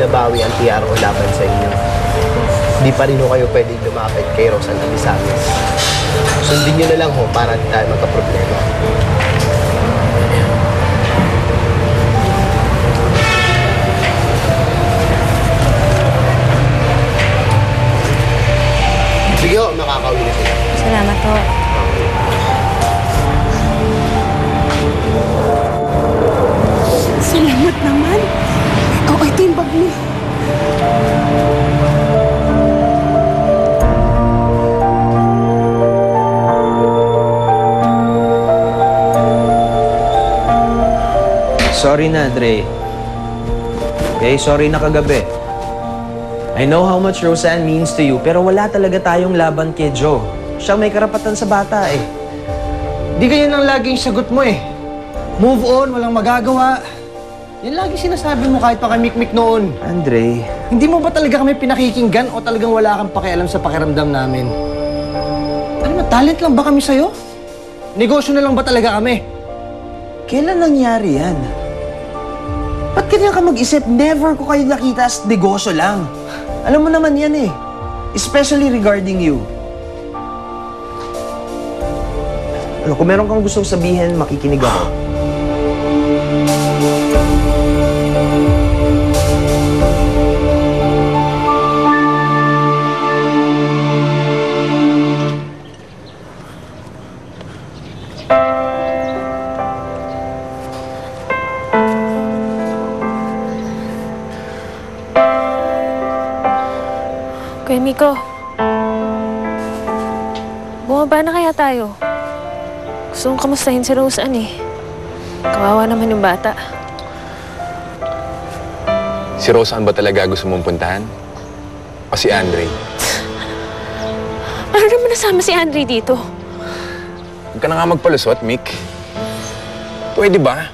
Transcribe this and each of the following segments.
binabawi ang PRO laban sa inyo. Hindi pa rin ho kayo pwedeng lumapit kay Rosan Abisames. Sundin nyo na lang ho para di tayo magka-problema. Sige ho, makakauwi na sila. Salamat ho. Salamat naman. Oh, ito yung bag mo. Sorry na, Dre. Okay, sorry na kagabi. I know how much Roseanne means to you, pero wala talaga tayong laban kay Joe. Siya may karapatan sa bata eh. Di ganyan ang laging sagot mo eh. Move on, walang magagawa. Yan lagi sinasabi mo kahit pa kay Mikmik noon. Andre... Hindi mo ba talaga kami pinakikinggan o talagang wala kang pakialam sa pakiramdam namin? Ano ba, talent lang ba kami sa'yo? Negosyo na lang ba talaga kami? Kailan nangyari yan? Ba't ganyan ka mag-isip? Never ko kayo nakita as negosyo lang. Alam mo naman yan eh. Especially regarding you. Ano, kung meron kang gustong sabihin, makikinig ako. Kuya Miko, bumaba na kaya tayo? Gusto kong kamustahin si Roseanne eh. Kawawa naman yung bata. Si Roseanne ba talaga gusto mong puntahan? O si Andre? Ano naman nasama si Andre dito? Huwag ka na nga magpalusot, Mick. Pwede ba?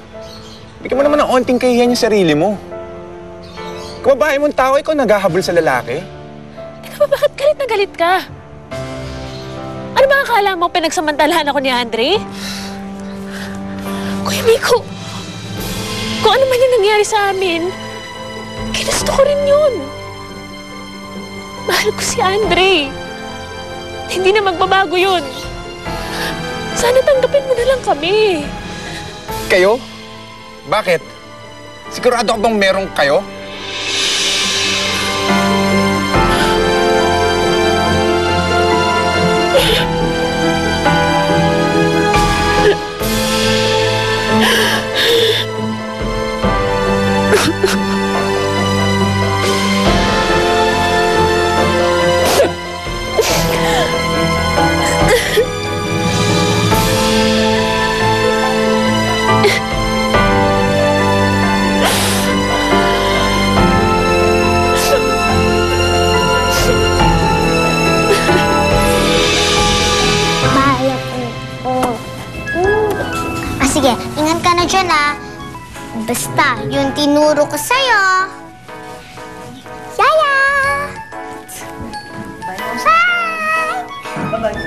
Bigyan mo naman ng onting kahihiyan yung sarili mo. Kababae mong tao, ikaw naghahabol sa lalaki. Bakit galit na galit ka? Ano ba akala mo pinagsamantalahan ako ni Andre? Kuya Miko, kung ano man yung nangyari sa amin, ginusto ko rin yun. Mahal ko si Andre. Hindi na magbabago yun. Sana tanggapin mo na lang kami. Kayo? Bakit? Sigurado ka bang merong kayo? Sige, ingat ka na dyan, ah. Basta, yung tinuro ko sa'yo. Yaya! Bye-bye.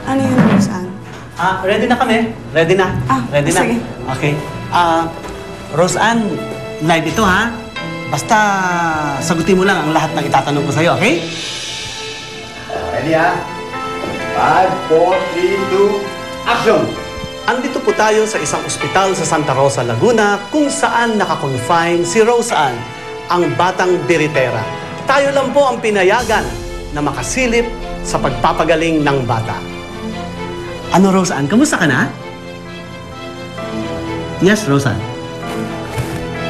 Ano yun, Roseanne? Ready na kami. Ready na. Ready na. Sige. Okay. Roseanne, live ito, ha? Basta, sagutin mo lang ang lahat ng itatanong ko sa'yo, okay? Ready, ha? 5, 4, 3, 2, action! Andito po tayo sa isang ospital sa Santa Rosa, Laguna, kung saan nakakonfine si Roseanne, ang batang biritera. Tayo lang po ang pinayagan na makasilip sa pagpapagaling ng bata. Ano, Roseanne? Kamusta ka na? Yes, Roseanne.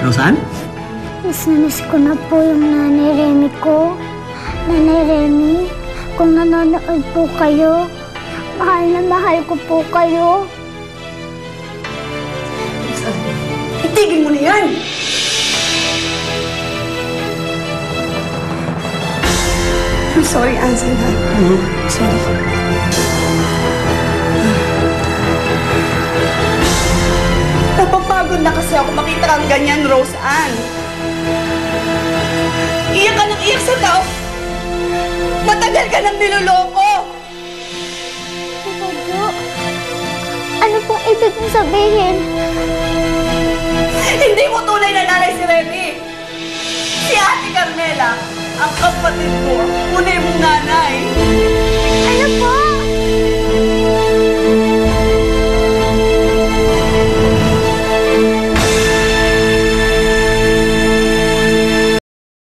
Roseanne? Miss na miss ko na po yung Nanay Remy ko. Nanay Remy, kung nanonood po kayo, mahal na mahal ko po kayo. Itigil mo na yan! I'm sorry, Ansel, ha? Sorry. Napapagod na kasi ako makita kang ganyan, Roseanne. Iyak ka ng iyak sa tao. Matagal ka nang niloloko. Opo. Ano pong ibig mong sabihin? Hindi mo tunay na nanay si Remy. ang kapatid ko, ang tunay mong nanay.